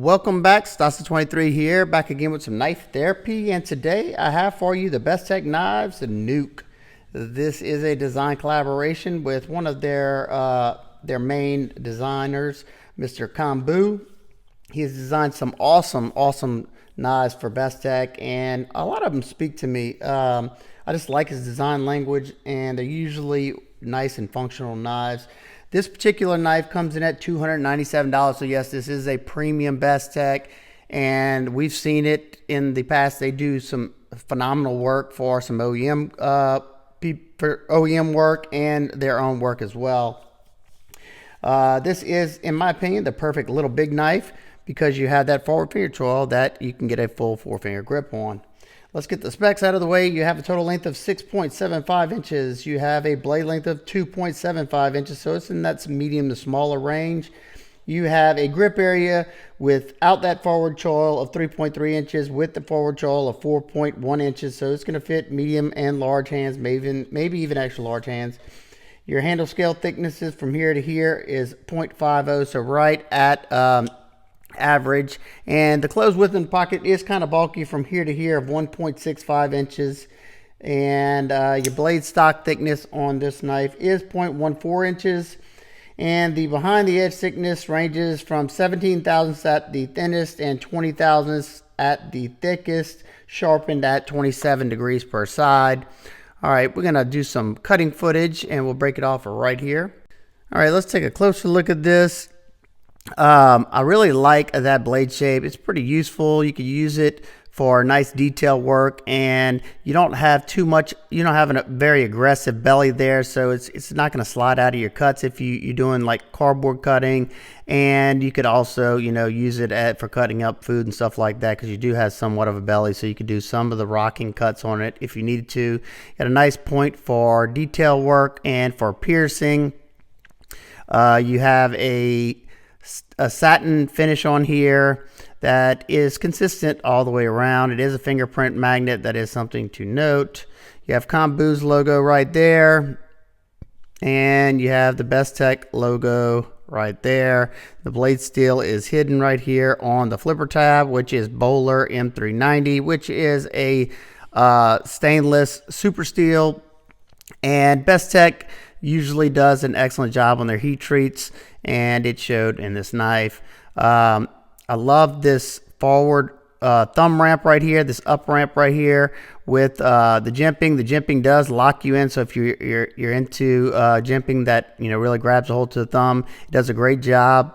Welcome back, Stasa23 here, back again with some knife therapy, and today I have for you the Bestech knives, the Nuke. This is a design collaboration with one of their main designers, Mr. Kambu. He has designed some awesome knives for Bestech, and a lot of them speak to me. I just like his design language, and they're usually nice and functional knives. This particular knife comes in at $297. So yes, this is a premium Bestech, and we've seen it in the past. They do some phenomenal work for some OEM work and their own work as well. This is, in my opinion, the perfect little big knife because you have that forward finger choil that you can get a full 4-finger grip on. Let's get the specs out of the way. You have a total length of 6.75 inches. You have a blade length of 2.75 inches, so it's in that medium to smaller range. You have a grip area without that forward choil of 3.3 inches with the forward choil of 4.1 inches, so it's going to fit medium and large hands, maybe even extra large hands. Your handle scale thicknesses from here to here is 0.50, so right at average, and the closed width in the pocket is kind of bulky from here to here of 1.65 inches, and your blade stock thickness on this knife is 0.14 inches, and the behind the edge thickness ranges from 17 thousandths at the thinnest and 20 thousandths at the thickest, sharpened at 27 degrees per side. All right, we're gonna do some cutting footage and we'll break it off right here. All right, let's take a closer look at this. I really like that blade shape. It's pretty useful. You can use it for nice detail work, and you don't have too much, you don't have a very aggressive belly there, so it's not going to slide out of your cuts if you're doing like cardboard cutting. And you could also, use it for cutting up food and stuff like that, because you do have somewhat of a belly, so you could do some of the rocking cuts on it if you needed to. Got a nice point for detail work and for piercing. You have a satin finish on here that is consistent all the way around. It is a fingerprint magnet. That is something to note. You have Kambu's logo right there, and you have the Bestech logo right there. The blade steel is hidden right here on the flipper tab, which is Bowler M390, which is a stainless super steel, and Bestech usually does an excellent job on their heat treats, and it showed in this knife. I love this forward thumb ramp right here, this up ramp right here with the jimping. The jimping does lock you in, so if you're into jimping that really grabs a hold to the thumb, it does a great job.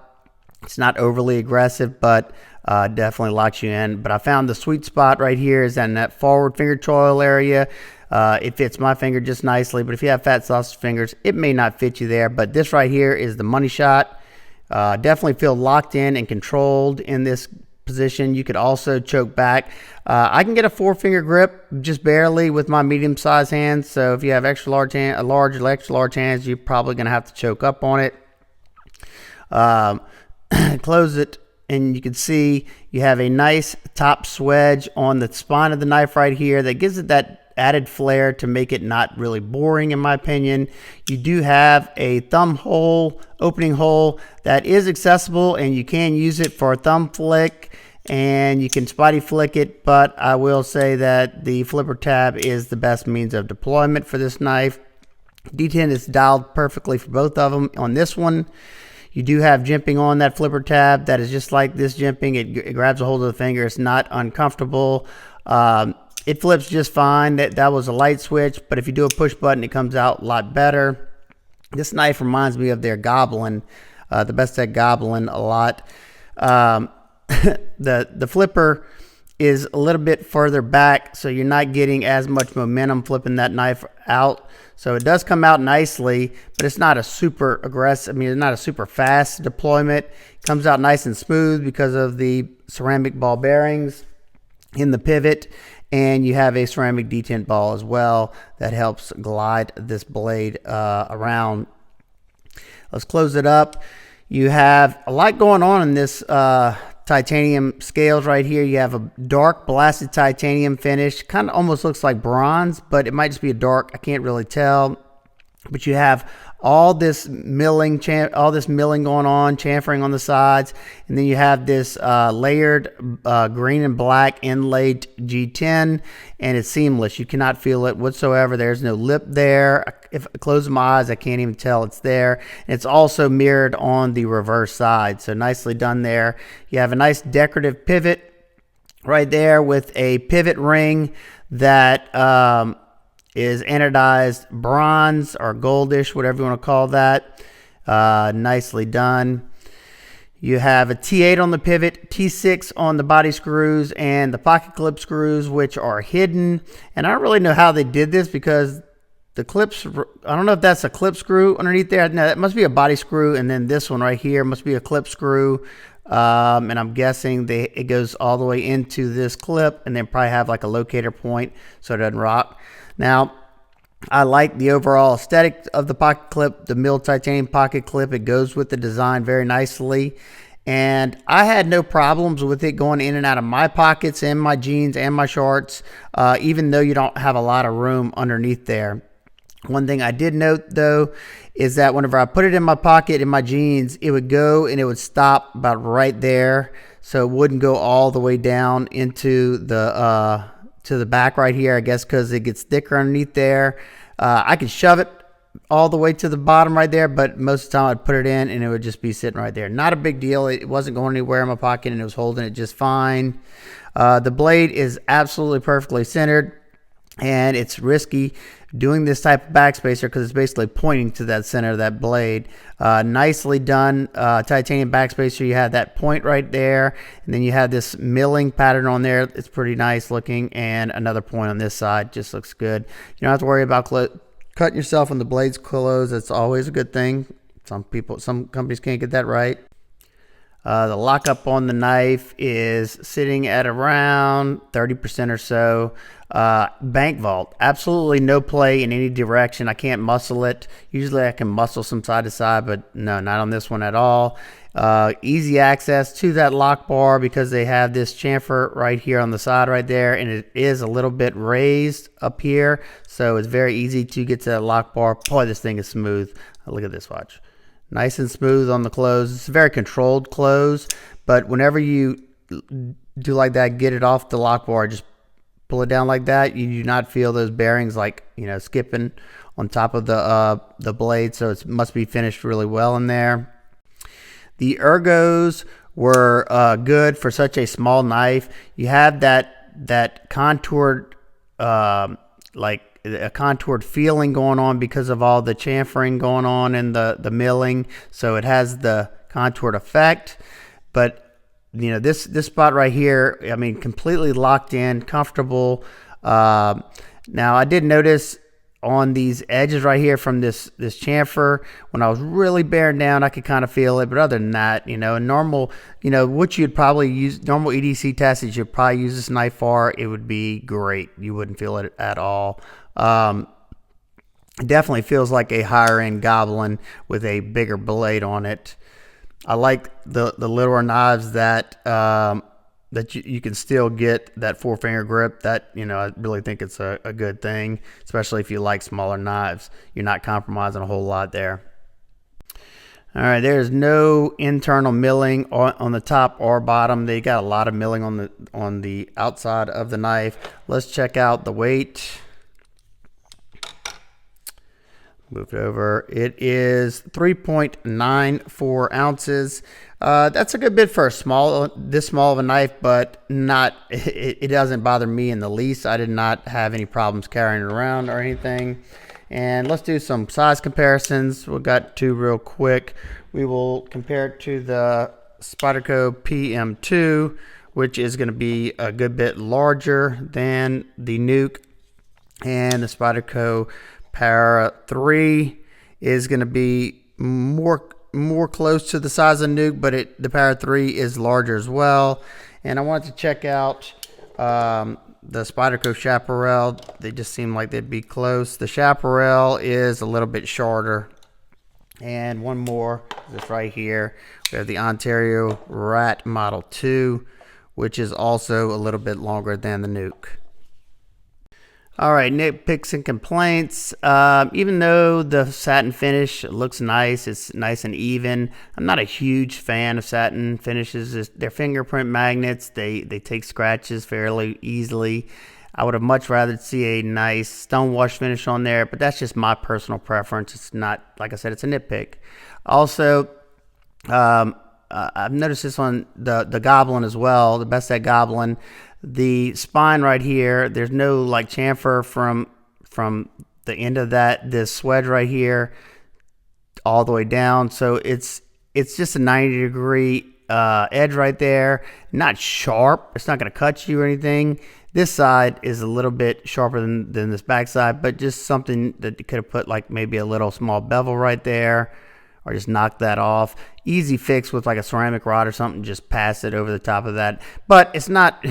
It's not overly aggressive, but definitely locks you in. But I found the sweet spot right here is in that forward finger choil area. It fits my finger just nicely, but if you have fat sausage fingers, it may not fit you there. But this right here is the money shot. Definitely feel locked in and controlled in this position. You could also choke back. I can get a 4-finger grip just barely with my medium-sized hands. So if you have extra large hands, you're probably going to have to choke up on it. Close it, and you can see you have a nice top swedge on the spine of the knife right here that gives it that added flair to make it not really boring, in my opinion. You do have a thumb hole, opening hole that is accessible, and you can use it for a thumb flick, and you can spotty flick it, but I will say that the flipper tab is the best means of deployment for this knife. D10 is dialed perfectly for both of them. On this one, you do have jimping on that flipper tab that is just like this jimping. It grabs a hold of the finger. It's not uncomfortable. It flips just fine. That was a light switch, but if you do a push button, it comes out a lot better. This knife reminds me of their Goblin, the Bestech Goblin, a lot. The flipper is a little bit further back, so you're not getting as much momentum flipping that knife out. So it does come out nicely, but it's not a super aggressive, it's not a super fast deployment. It comes out nice and smooth because of the ceramic ball bearings in the pivot. And you have a ceramic detent ball as well that helps glide this blade around. Let's close it up. You have a lot going on in this titanium scales right here. You have a dark blasted titanium finish. Kind of almost looks like bronze, but it might just be a dark. I can't really tell. but you have all this milling going on, chamfering on the sides, and then you have this layered green and black inlaid G10, and it's seamless. You cannot feel it whatsoever. There's no lip there. If I close my eyes, I can't even tell it's there. And it's also mirrored on the reverse side, so nicely done there. You have a nice decorative pivot right there with a pivot ring that is anodized bronze or goldish, whatever you want to call that. Nicely done. You have a T8 on the pivot, T6 on the body screws, and the pocket clip screws, which are hidden. And I don't really know how they did this, because the clips, I don't know if that's a clip screw underneath there. No, that must be a body screw, and then this one right here must be a clip screw. And I'm guessing it goes all the way into this clip, and then probably have like a locator point so it doesn't rock. Now, I like the overall aesthetic of the pocket clip, the milled titanium pocket clip. It goes with the design very nicely. And I had no problems with it going in and out of my pockets and my jeans and my shorts, even though you don't have a lot of room underneath there. One thing I did note, though, is that whenever I put it in my pocket in my jeans, it would go and it would stop about right there. So it wouldn't go all the way down into the to the back right here, I guess, because it gets thicker underneath there. I could shove it all the way to the bottom right there, but most of the time I'd put it in and it would just be sitting right there. Not a big deal. It wasn't going anywhere in my pocket, and it was holding it just fine. The blade is absolutely perfectly centered, and it's risky doing this type of backspacer because it's basically pointing to that center of that blade. Nicely done titanium backspacer. You have that point right there, and then you have this milling pattern on there. It's pretty nice looking, and another point on this side. Just looks good. You don't have to worry about cutting yourself when the blade's closed. That's always a good thing. Some companies can't get that right. The lockup on the knife is sitting at around 30% or so. Bank vault, absolutely no play in any direction. I can't muscle it. Usually I can muscle some side to side, but no, not on this one at all. Easy access to that lock bar because they have this chamfer right here on the side right there, and it is a little bit raised up here, so it's very easy to get to that lock bar. Boy, this thing is smooth. Look at this watch. Nice and smooth on the close. It's a very controlled close, but whenever you do like that, get it off the lock bar, just pull it down like that. You do not feel those bearings like, you know, skipping on top of the blade, so it must be finished really well in there. The ergos were good for such a small knife. You have that contoured like a contoured feeling going on because of all the chamfering going on and the milling, so it has the contoured effect. But you know, this spot right here, I mean, completely locked in, comfortable. Now I did notice on these edges right here from this chamfer, when I was really bearing down, I could kind of feel it. But other than that, you know, normal, you know, what you'd probably use, normal EDC tests, you'd probably use this knife for, it would be great. You wouldn't feel it at all. It definitely feels like a higher end Goblin with a bigger blade on it. I like the littler knives that you can still get that 4-finger grip. That, you know, I really think it's a good thing, especially if you like smaller knives. You're not compromising a whole lot there. All right, there's no internal milling on the top or bottom. They got a lot of milling on the outside of the knife. Let's check out the weight. Move it over. It is 3.94 ounces. That's a good bit for this small of a knife, but it doesn't bother me in the least. I did not have any problems carrying it around or anything. And let's do some size comparisons. We've got two real quick. We will compare it to the Spyderco PM2, which is going to be a good bit larger than the Nuke, and the Spyderco Para 3 is going to be more close to the size of Nuke, but the Para 3 is larger as well. And I wanted to check out the Spyderco Chaparral. They just seem like they'd be close. The Chaparral is a little bit shorter. And one more, this right here. We have the Ontario Rat Model 2, which is also a little bit longer than the Nuke. All right, nitpicks and complaints. Even though the satin finish looks nice, it's nice and even. I'm not a huge fan of satin finishes. They're fingerprint magnets. They take scratches fairly easily. I would have much rather see a nice stone wash finish on there, but that's just my personal preference. It's not, like I said, it's a nitpick. Also, I've noticed this on the Goblin as well, the Bestech Goblin. The spine right here, there's no like chamfer from the end of this wedge right here all the way down. So it's just a 90-degree edge right there. Not sharp. It's not going to cut you or anything. This side is a little bit sharper than this back side, but just something that you could have put like maybe a little small bevel right there, or just knock that off. Easy fix with like a ceramic rod or something, just pass it over the top of that. But it's not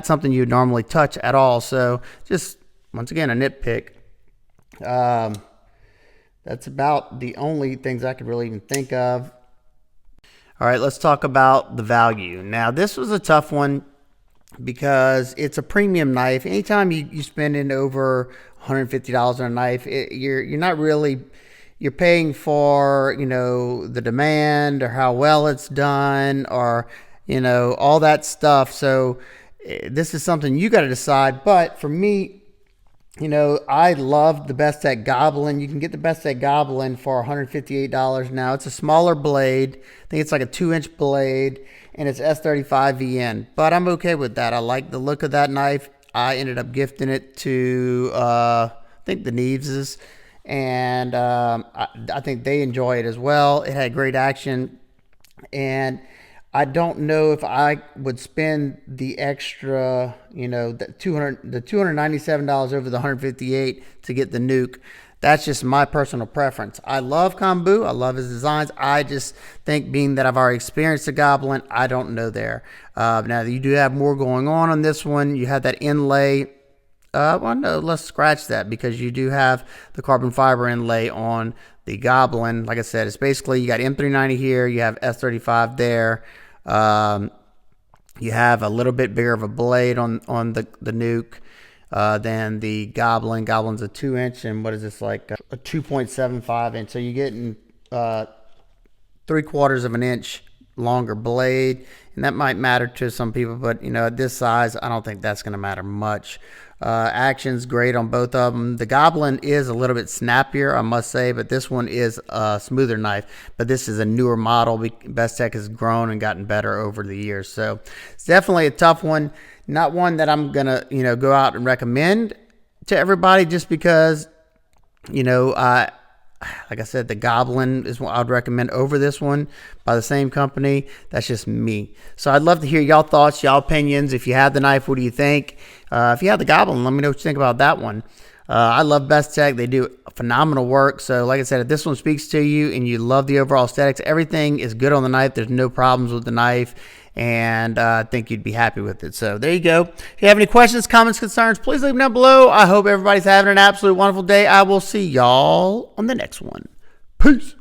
something you would normally touch at all. So just, once again, a nitpick. That's about the only things I could really even think of. All right, let's talk about the value. Now, this was a tough one because it's a premium knife. Anytime you spend in over $150 on a knife, you're not really... You're paying for, the demand or how well it's done or, all that stuff. So this is something you got to decide. But for me, I love the Bestech Goblin. You can get the Bestech Goblin for $158 now. It's a smaller blade. I think it's like a 2-inch blade, and it's S35VN. But I'm okay with that. I like the look of that knife. I ended up gifting it to, I think, the Neveses. And I think they enjoy it as well. It had great action, and I don't know if I would spend the extra, the $297 over the $158 to get the Nuke. That's just my personal preference. I love Kambu. I love his designs. I just think, being that I've already experienced the Goblin, I don't know there. Now, you do have more going on this one. You have that inlay. Well, no, let's scratch that, because you do have the carbon fiber inlay on the Goblin. Like I said, it's basically, you got M390 here, you have S35 there. You have a little bit bigger of a blade on the Nuke than the Goblin. Goblin's a 2-inch, and what is this, like a 2.75 inch? So you're getting 3/4 of an inch longer blade, and that might matter to some people, but at this size, I don't think that's going to matter much. Action's great on both of them. The Goblin is a little bit snappier, I must say, but this one is a smoother knife. But this is a newer model. Bestech has grown and gotten better over the years, so it's definitely a tough one. Not one that I'm gonna go out and recommend to everybody, just because like I said, the Goblin is what I'd recommend over this one by the same company. That's just me. So I'd love to hear y'all thoughts, y'all opinions. If you have the knife, what do you think? If you have the Goblin, let me know what you think about that one. I love Bestech. They do phenomenal work. So like I said, if this one speaks to you and you love the overall aesthetics, everything is good on the knife. There's no problems with the knife, and I think you'd be happy with it. So there you go. If you have any questions, comments, concerns, please leave them down below. I hope everybody's having an absolute wonderful day. I will see y'all on the next one. Peace.